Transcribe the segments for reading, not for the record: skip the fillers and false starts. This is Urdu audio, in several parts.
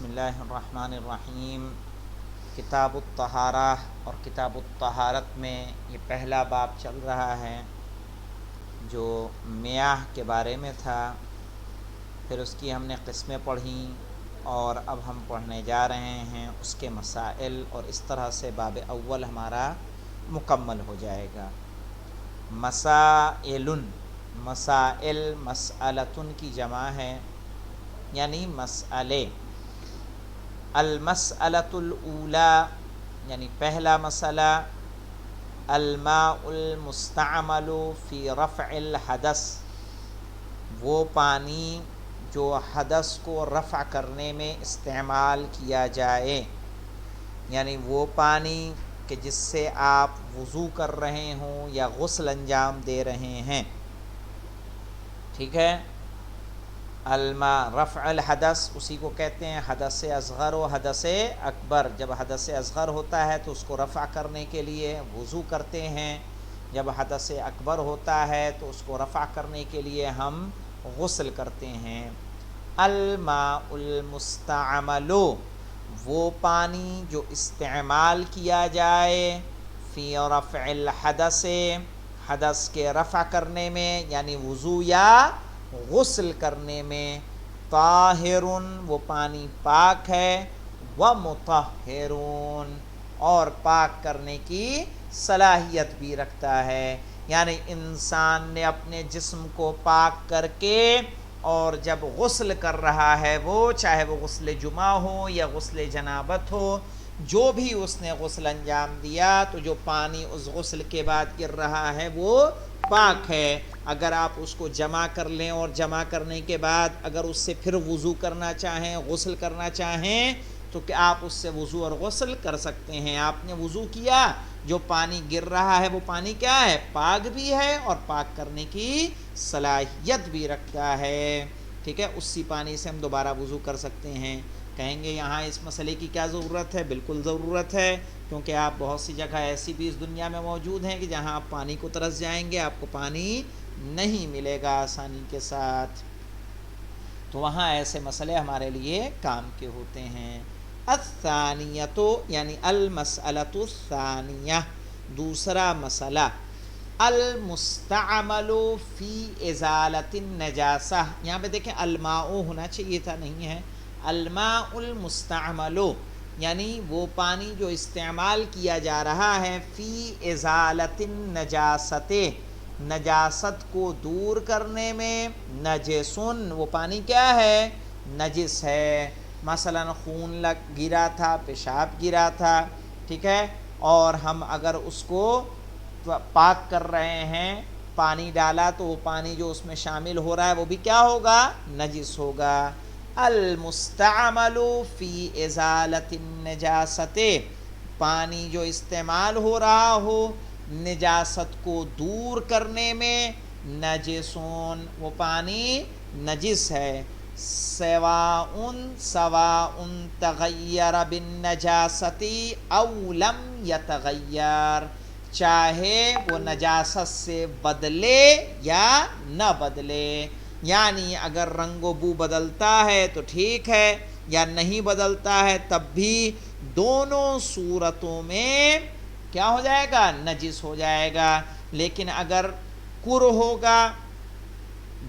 اللہ الرحمن الرحیم۔ کتاب الطہارہ اور کتاب الطہارت میں یہ پہلا باب چل رہا ہے جو میاہ کے بارے میں تھا، پھر اس کی ہم نے قسمیں پڑھیں اور اب ہم پڑھنے جا رہے ہیں اس کے مسائل، اور اس طرح سے باب اول ہمارا مکمل ہو جائے گا۔ مسائل، مسائل مسئلتن کی جمع ہے، یعنی مسئلے۔ المسئلۃ الاولی یعنی پہلا مسئلہ، الماء المستعمل فی رفع الحدث، وہ پانی جو حدث کو رفع کرنے میں استعمال کیا جائے، یعنی وہ پانی کہ جس سے آپ وضو کر رہے ہوں یا غسل انجام دے رہے ہیں، ٹھیک ہے۔ الماء رفع الحدث اسی کو کہتے ہیں حدث اصغر و حدث اکبر۔ جب حدث اصغر ہوتا ہے تو اس کو رفع کرنے کے لیے وضو کرتے ہیں، جب حدث اکبر ہوتا ہے تو اس کو رفع کرنے کے لیے ہم غسل کرتے ہیں۔ الماء المستعمل، وہ پانی جو استعمال کیا جائے، فی رفع الحدث، حدث کے رفع کرنے میں یعنی وضو یا غسل کرنے میں، طاہر، وہ پانی پاک ہے، ومطہر، اور پاک کرنے کی صلاحیت بھی رکھتا ہے، یعنی انسان نے اپنے جسم کو پاک کر کے اور جب غسل کر رہا ہے وہ، چاہے وہ غسل جمعہ ہو یا غسل جنابت ہو، جو بھی اس نے غسل انجام دیا تو جو پانی اس غسل کے بعد گر رہا ہے وہ پاک ہے۔ اگر آپ اس کو جمع کر لیں اور جمع کرنے کے بعد اگر اس سے پھر وضو کرنا چاہیں، غسل کرنا چاہیں، تو کہ آپ اس سے وضو اور غسل کر سکتے ہیں۔ آپ نے وضو کیا، جو پانی گر رہا ہے وہ پانی کیا ہے؟ پاک بھی ہے اور پاک کرنے کی صلاحیت بھی رکھتا ہے، ٹھیک ہے۔ اسی پانی سے ہم دوبارہ وضو کر سکتے ہیں۔ کہیں گے یہاں اس مسئلے کی کیا ضرورت ہے؟ بالکل ضرورت ہے، کیونکہ آپ بہت سی جگہ ایسی بھی اس دنیا میں موجود ہیں کہ جہاں آپ پانی کو ترس جائیں گے، آپ کو پانی نہیں ملے گا آسانی کے ساتھ، تو وہاں ایسے مسئلے ہمارے لیے کام کے ہوتے ہیں۔ الثانیۃ یعنی المسئلۃ الثانیہ، دوسرا مسئلہ، المستعمل فی ازالۃ النجاسہ، یہاں پہ دیکھیں الماء ہونا چاہیے تھا، نہیں ہے، الماء المستعمل یعنی وہ پانی جو استعمال کیا جا رہا ہے، فی ازالۃ النجاست، نجاست کو دور کرنے میں، نجسن، وہ پانی کیا ہے؟ نجس ہے۔ مثلا خون گرا تھا، پیشاب گرا تھا، ٹھیک ہے، اور ہم اگر اس کو پاک کر رہے ہیں، پانی ڈالا تو وہ پانی جو اس میں شامل ہو رہا ہے وہ بھی کیا ہوگا؟ نجس ہوگا۔ المستعمل فی ازالۃ النجاست، پانی جو استعمال ہو رہا ہو نجاست کو دور کرنے میں، نجسون، وہ پانی نجس ہے۔ سواء تغیر بالنجاست او لم یتغیر، چاہے وہ نجاست سے بدلے یا نہ بدلے، یعنی اگر رنگ و بو بدلتا ہے تو ٹھیک ہے، یا نہیں بدلتا ہے تب بھی دونوں صورتوں میں کیا ہو جائے گا؟ نجس ہو جائے گا۔ لیکن اگر کر ہوگا،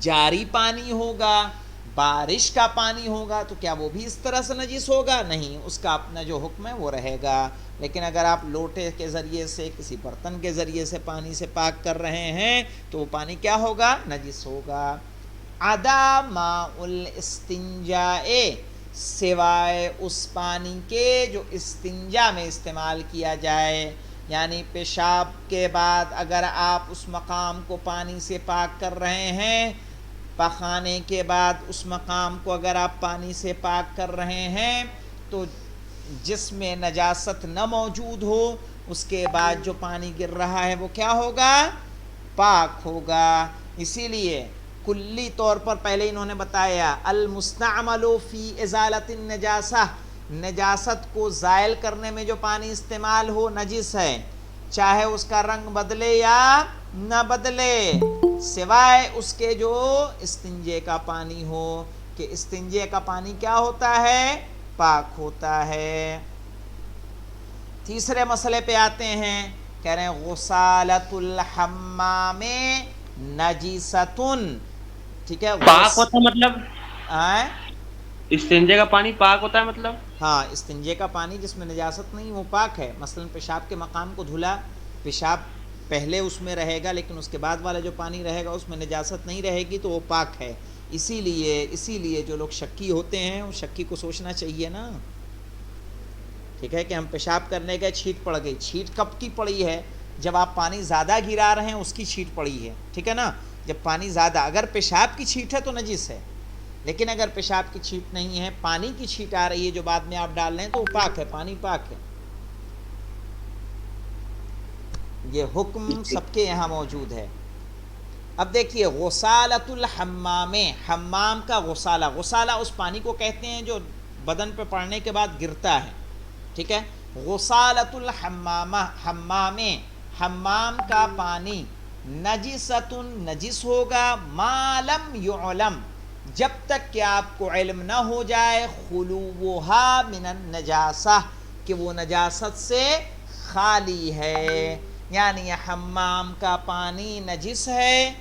جاری پانی ہوگا، بارش کا پانی ہوگا، تو کیا وہ بھی اس طرح سے نجس ہوگا؟ نہیں، اس کا اپنا جو حکم ہے وہ رہے گا۔ لیکن اگر آپ لوٹے کے ذریعے سے، کسی برتن کے ذریعے سے پانی سے پاک کر رہے ہیں تو وہ پانی کیا ہوگا؟ نجس ہوگا۔ عدا ماء الاستنجاء، سوائے اس پانی کے جو استنجا میں استعمال کیا جائے، یعنی پیشاب کے بعد اگر آپ اس مقام کو پانی سے پاک کر رہے ہیں، پخانے کے بعد اس مقام کو اگر آپ پانی سے پاک کر رہے ہیں، تو جس میں نجاست نہ موجود ہو اس کے بعد جو پانی گر رہا ہے وہ کیا ہوگا؟ پاک ہوگا۔ اسی لیے کلی طور پر پہلے انہوں نے بتایا المستعمل فی ازالۃ النجاسہ، نجاست کو زائل کرنے میں جو پانی استعمال ہو نجس ہے، چاہے اس کا رنگ بدلے یا نہ بدلے، سوائے اس کے جو استنجے کا پانی ہو، کہ استنجے کا پانی کیا ہوتا ہے؟ پاک ہوتا ہے۔ تیسرے مسئلے پہ آتے ہیں، کہہ رہے ہیں غسالۃ الحمام نجیستن، ٹھیک ہے، پاک ہوتا ہے مطلب آئیں؟ استنجے کا پانی پاک ہوتا ہے مطلب؟ ہاں، استنجے کا پانی جس میں نجاست نہیں وہ پاک ہے۔ مثلا پیشاب کے مقام کو دھلا، پیشاب پہلے اس میں رہے گا لیکن اس کے بعد والا جو پانی رہے گا اس میں نجاست نہیں رہے گی تو وہ پاک ہے۔ اسی لیے جو لوگ شکی ہوتے ہیں اس شکی کو سوچنا چاہیے نا، ٹھیک ہے، کہ ہم پیشاب کرنے گئے، چھینٹ پڑ گئی، چھینٹ کب کی پڑی ہے؟ جب آپ پانی زیادہ گرا رہے ہیں اس کی چھینٹ پڑی ہے، ٹھیک ہے نا، جب پانی زیادہ، اگر پیشاب کی چھینٹ ہے تو نجس ہے، لیکن اگر پیشاب کی چھینٹ نہیں ہے، پانی کی چھینٹ آ رہی ہے جو بعد میں آپ ڈال رہے ہیں تو وہ پاک ہے، پانی پاک ہے۔ یہ حکم سب کے یہاں موجود ہے۔ اب دیکھیے غسالۃ الحمام، حمام کا غسالہ، غسالہ اس پانی کو کہتے ہیں جو بدن پہ پڑنے کے بعد گرتا ہے، ٹھیک ہے، غسالۃ الحمام، حمام کا پانی نجست، نجس ہوگا، ما لم یعلم، جب تک کہ آپ کو علم نہ ہو جائے، خلوہا من النجاسہ، کہ وہ نجاست سے خالی ہے، یعنی یہ حمام کا پانی نجس ہے،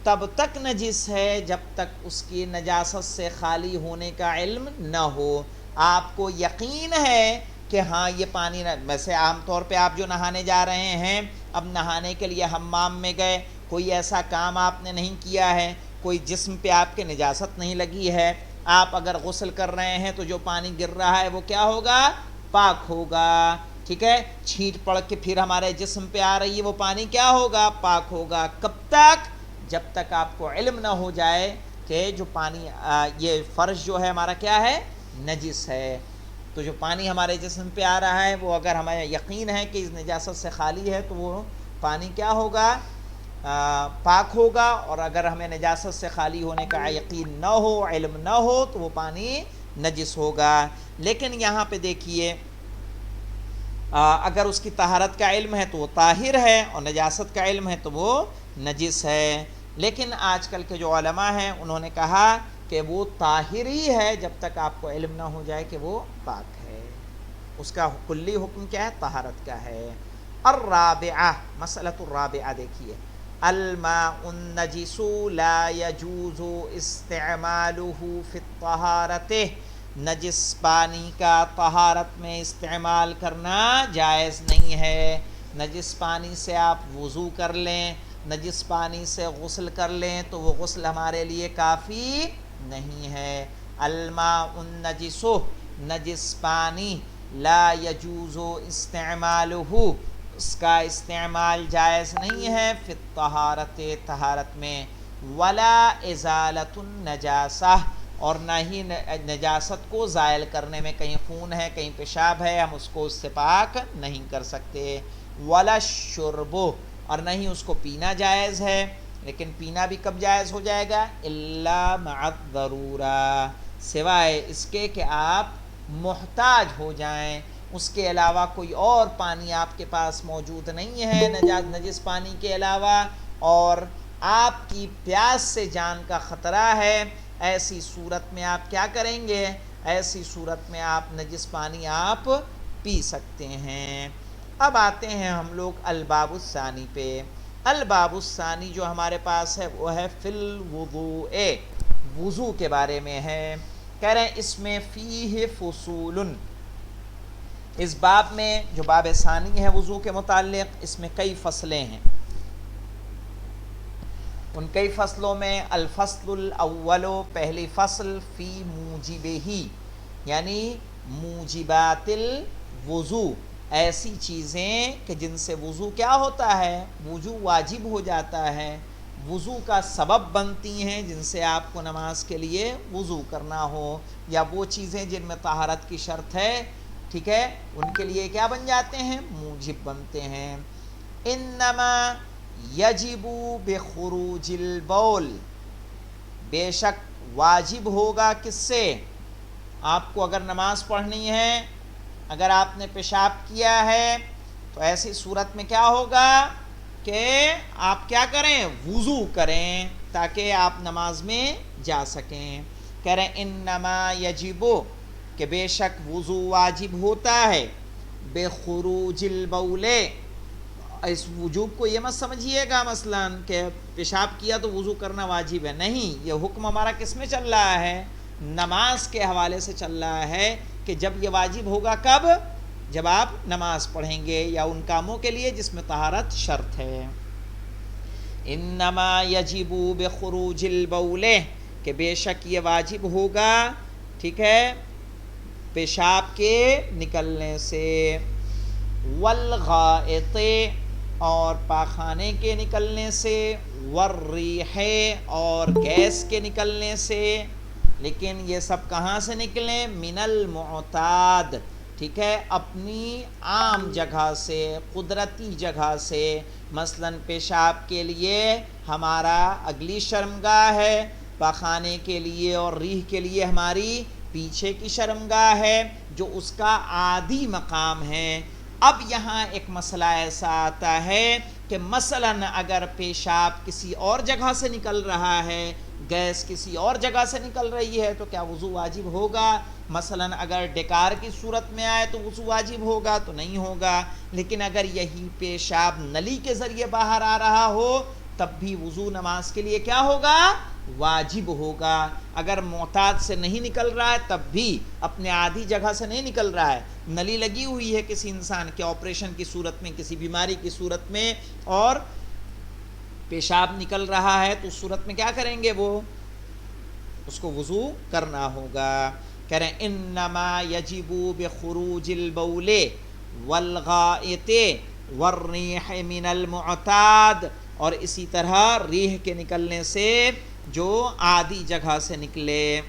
تب تک نجس ہے جب تک اس کی نجاست سے خالی ہونے کا علم نہ ہو۔ آپ کو یقین ہے کہ ہاں یہ پانی، ویسے عام طور پہ آپ جو نہانے جا رہے ہیں، اب نہانے کے لیے حمام میں گئے، کوئی ایسا کام آپ نے نہیں کیا ہے، کوئی جسم پہ آپ کے نجاست نہیں لگی ہے، آپ اگر غسل کر رہے ہیں تو جو پانی گر رہا ہے وہ کیا ہوگا؟ پاک ہوگا، ٹھیک ہے، چھینٹ پڑ کے پھر ہمارے جسم پہ آ رہی ہے وہ پانی کیا ہوگا؟ پاک ہوگا۔ کب تک؟ جب تک آپ کو علم نہ ہو جائے کہ جو پانی یہ فرش جو ہے ہمارا کیا ہے؟ نجس ہے۔ تو جو پانی ہمارے جسم پہ آ رہا ہے وہ اگر ہمیں یقین ہے کہ اس نجاست سے خالی ہے تو وہ پانی کیا ہوگا؟ پاک ہوگا، اور اگر ہمیں نجاست سے خالی ہونے کا یقین نہ ہو، علم نہ ہو، تو وہ پانی نجس ہوگا۔ لیکن یہاں پہ دیکھیے اگر اس کی طہارت کا علم ہے تو وہ طاہر ہے، اور نجاست کا علم ہے تو وہ نجس ہے۔ لیکن آج کل کے جو علماء ہیں انہوں نے کہا کہ وہ طاہر ہی ہے جب تک آپ کو علم نہ ہو جائے کہ وہ پاک ہے، اس کا کلی حکم کیا ہے؟ طہارت کا ہے۔ الرابعہ، مسئلۃ الرابعہ دیکھیے، الماء النجس لا يجوز استعمالہ فی الطہارۃ، نجس پانی کا طہارت میں استعمال کرنا جائز نہیں ہے۔ نجس پانی سے آپ وضو کر لیں، نجس پانی سے غسل کر لیں تو وہ غسل ہمارے لیے کافی نہیں ہے۔ الماء النجس، نجس پانی، لا یجوز استعمالہ، اس کا استعمال جائز نہیں ہے، فی الطہارت، طہارت میں، ولا ازالۃ النجاسہ، اور نہ ہی نجاست کو زائل کرنے میں، کہیں خون ہے کہیں پیشاب ہے ہم اس کو اس سے پاک نہیں کر سکتے، ولا الشرب، اور نہ ہی اس کو پینا جائز ہے، لیکن پینا بھی کب جائز ہو جائے گا؟ الا مع الضرورہ، سوائے اس کے کہ آپ محتاج ہو جائیں، اس کے علاوہ کوئی اور پانی آپ کے پاس موجود نہیں ہے نجس پانی کے علاوہ، اور آپ کی پیاس سے جان کا خطرہ ہے، ایسی صورت میں آپ کیا کریں گے؟ ایسی صورت میں آپ نجس پانی آپ پی سکتے ہیں۔ اب آتے ہیں ہم لوگ الباب الثانی پہ۔ الباب الثانی جو ہمارے پاس ہے وہ ہے فی الوضوء، وضو کے بارے میں ہے، کہہ رہے ہیں اس میں فیہ فصول، اس باب میں جو باب ثانی ہے وضو کے متعلق، اس میں کئی فصلیں ہیں، ان کئی فصلوں میں الفصل الاول، پہلی فصل، فی موجبہ، یعنی موجبات الوضو، ایسی چیزیں کہ جن سے وضو کیا ہوتا ہے؟ وضو واجب ہو جاتا ہے، وضو کا سبب بنتی ہیں جن سے آپ کو نماز کے لیے وضو کرنا ہو، یا وہ چیزیں جن میں طہارت کی شرط ہے، ٹھیک ہے، ان کے لیے کیا بن جاتے ہیں؟ موجب بنتے ہیں۔ انما یجب بخروج البول، بے شک واجب ہوگا کس سے؟ آپ کو اگر نماز پڑھنی ہے، اگر آپ نے پیشاب کیا ہے تو ایسی صورت میں کیا ہوگا کہ آپ کیا کریں؟ وضو کریں تاکہ آپ نماز میں جا سکیں۔ کہہ رہے ہیں انما یجب، کہ بے شک وضو واجب ہوتا ہے بخروج البول، اس وجوب کو یہ مت سمجھیے گا مثلاً کہ پیشاب کیا تو وضو کرنا واجب ہے، نہیں، یہ حکم ہمارا کس میں چل رہا ہے؟ نماز کے حوالے سے چل رہا ہے کہ جب یہ واجب ہوگا کب؟ جب آپ نماز پڑھیں گے یا ان کاموں کے لیے جس میں طہارت شرط ہے۔ انما یجب بخروج البول، کہ بے شک یہ واجب ہوگا، ٹھیک ہے، پیشاب کے نکلنے سے، والغائط، اور پاخانے کے نکلنے سے، والریح، اور گیس کے نکلنے سے، لیکن یہ سب کہاں سے نکلیں؟ من المعتاد، ٹھیک ہے، اپنی عام جگہ سے، قدرتی جگہ سے، مثلاً پیشاب کے لیے ہمارا اگلی شرمگاہ ہے، پاخانے کے لیے اور ریح کے لیے ہماری پیچھے کی شرمگاہ ہے، جو اس کا عادی مقام ہے۔ اب یہاں ایک مسئلہ ایسا آتا ہے کہ مثلاً اگر پیشاب کسی اور جگہ سے نکل رہا ہے، گیس کسی اور جگہ سے نکل رہی ہے، تو کیا وضو واجب ہوگا؟ مثلاً اگر ڈکار کی صورت میں آئے تو وضو واجب ہوگا؟ تو نہیں ہوگا۔ لیکن اگر یہی پیشاب نلی کے ذریعے باہر آ رہا ہو تب بھی وضو نماز کے لیے کیا ہوگا؟ واجب ہوگا۔ اگر معتاد سے نہیں نکل رہا ہے تب بھی، اپنے عادی جگہ سے نہیں نکل رہا ہے، نلی لگی ہوئی ہے کسی انسان کے آپریشن کی صورت میں، کسی بیماری کی صورت میں، اور پیشاب نکل رہا ہے، تو اس صورت میں کیا کریں گے؟ وہ اس کو وضو کرنا ہوگا۔ کہہ رہے ہیں انما یجب بخروج البول والغائط والریح من المعتاد، اور اسی طرح ریح کے نکلنے سے جو عادی جگہ سے نکلے۔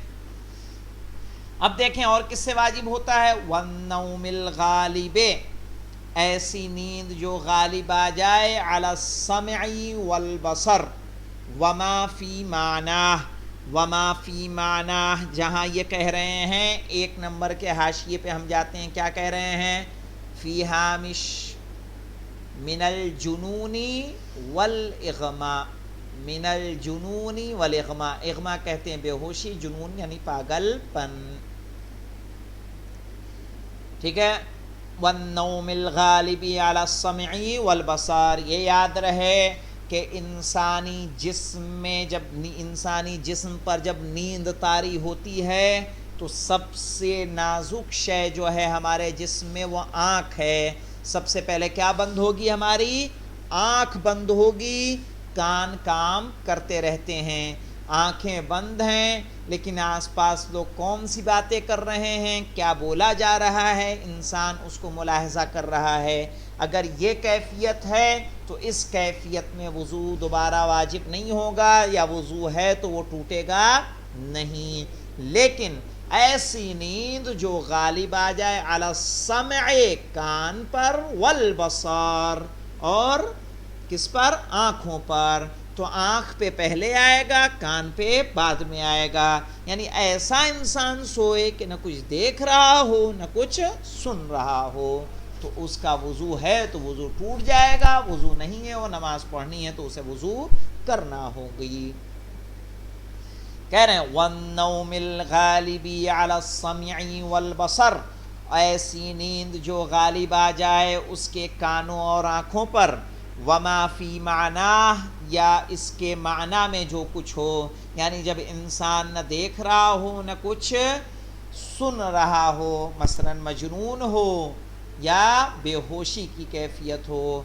اب دیکھیں اور کس سے واجب ہوتا ہے؟ والنوم الغالب، ایسی نیند جو غالب آ جائے، علی السمع والبصر، وما فی معناہ، وما فی معناہ، جہاں یہ کہہ رہے ہیں، ایک نمبر کے حاشیے پہ ہم جاتے ہیں، کیا کہہ رہے ہیں؟ فی ہامش من الجنون والاغماء، من الجنون والاغماء، اغماء کہتے ہیں بے ہوشی، جنون یعنی پاگل پن، ٹھیک ہے۔ والنوم الغالب علی السمع والبصر، یہ یاد رہے کہ انسانی جسم پر جب نیند طاری ہوتی ہے تو سب سے نازک شے جو ہے ہمارے جسم میں وہ آنکھ ہے۔ سب سے پہلے کیا بند ہوگی؟ ہماری آنکھ بند ہوگی، کان کام کرتے رہتے ہیں، آنکھیں بند ہیں، لیکن آس پاس لوگ کون سی باتیں کر رہے ہیں، کیا بولا جا رہا ہے، انسان اس کو ملاحظہ کر رہا ہے۔ اگر یہ کیفیت ہے تو اس کیفیت میں وضو دوبارہ واجب نہیں ہوگا، یا وضو ہے تو وہ ٹوٹے گا نہیں۔ لیکن ایسی نیند جو غالب آ جائے علی السمع، کان پر، والبصر، اور کس پر؟ آنکھوں پر، تو آنکھ پہ پہلے آئے گا، کان پہ بعد میں آئے گا، یعنی ایسا انسان سوئے کہ نہ کچھ دیکھ رہا ہو نہ کچھ سن رہا ہو، تو اس کا وضو ہے تو وضو ٹوٹ جائے گا، وضو نہیں ہے، وہ نماز پڑھنی ہے تو اسے وضو کرنا ہوگی۔ کہہ رہے ہیں والنوم الغالب علی السمع والبصر، ایسی نیند جو غالب آ جائے اس کے کانوں اور آنکھوں پر، وما فی معناہ، یا اس کے معنی میں جو کچھ ہو، یعنی جب انسان نہ دیکھ رہا ہو نہ کچھ سن رہا ہو، مثلا مجنون ہو یا بے ہوشی کی کیفیت ہو۔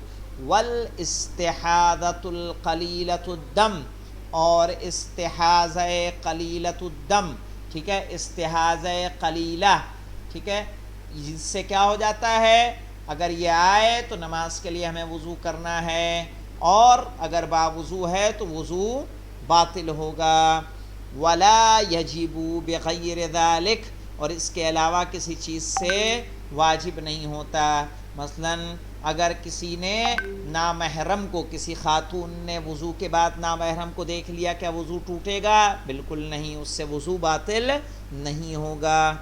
والاستحاضۃ القلیلۃ الدم، اور استحاضہ قلیلۃ الدم، ٹھیک ہے، استحاضہ قلیلہ، ٹھیک ہے، جس سے کیا ہو جاتا ہے؟ اگر یہ آئے تو نماز کے لیے ہمیں وضو کرنا ہے، اور اگر باوضو ہے تو وضو باطل ہوگا۔ ولا یجب بغیر ذلک، اور اس کے علاوہ کسی چیز سے واجب نہیں ہوتا۔ مثلا اگر کسی نے نامحرم کو، کسی خاتون نے وضو کے بعد نامحرم کو دیکھ لیا، کیا وضو ٹوٹے گا؟ بالکل نہیں، اس سے وضو باطل نہیں ہوگا۔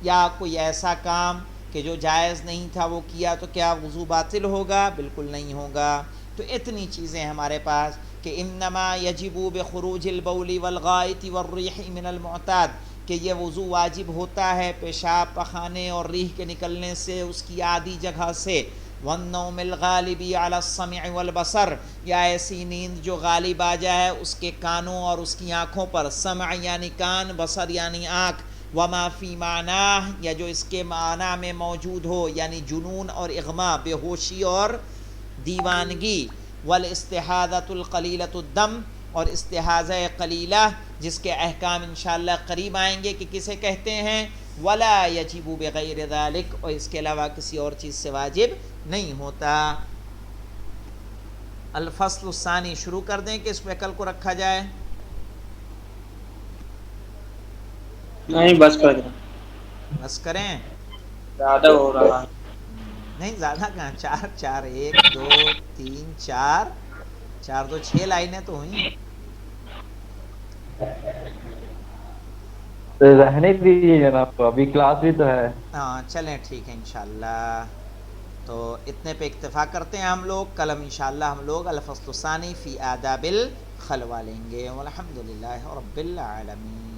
یا کوئی ایسا کام کہ جو جائز نہیں تھا وہ کیا تو کیا وضو باطل ہوگا؟ بالکل نہیں ہوگا۔ تو اتنی چیزیں ہمارے پاس کہ انما یجب بخروج البول والغائط والریح من المعتاد، کہ یہ وضو واجب ہوتا ہے پیشاب پخانے اور ریح کے نکلنے سے اس کی عادی جگہ سے، والنوم الغالب علی السمع والبصر، یا ایسی نیند جو غالب آ جائے اس کے کانوں اور اس کی آنکھوں پر، سمع یعنی کان، بصر یعنی آنکھ، وما فی معناہ یا جو اس کے معنی میں موجود ہو یعنی جنون اور اغما، بے ہوشی اور دیوانگی، والاستحاضۃ القلیلۃ الدم، اور استحاضہ قلیلہ جس کے احکام انشاءاللہ قریب آئیں گے کہ کسے کہتے ہیں، ولا یجب بغیر ذلک، اور اس کے علاوہ کسی اور چیز سے واجب نہیں ہوتا۔ الفصل الثانی شروع کر دیں کہ اس پہ کل کو رکھا جائے؟ نہیں بس کر دیں، بس کریں؟ زیادہ ہو رہا ہے۔ نہیں زیادہ کہاں، چار چار، ایک دو تین چار، چار دو چھ لائنیں تو ہوئیں۔ رہنے دیجیے جناب کو، ابھی کلاس بھی تو ہے۔ ہاں چلیں ٹھیک ہے انشاءاللہ، تو اتنے پہ اکتفا کرتے ہیں ہم لوگ، کل انشاءاللہ ہم لوگ الفصل الثانی فی آداب الخلوہ لیں گے، والحمدللہ رب العالمین۔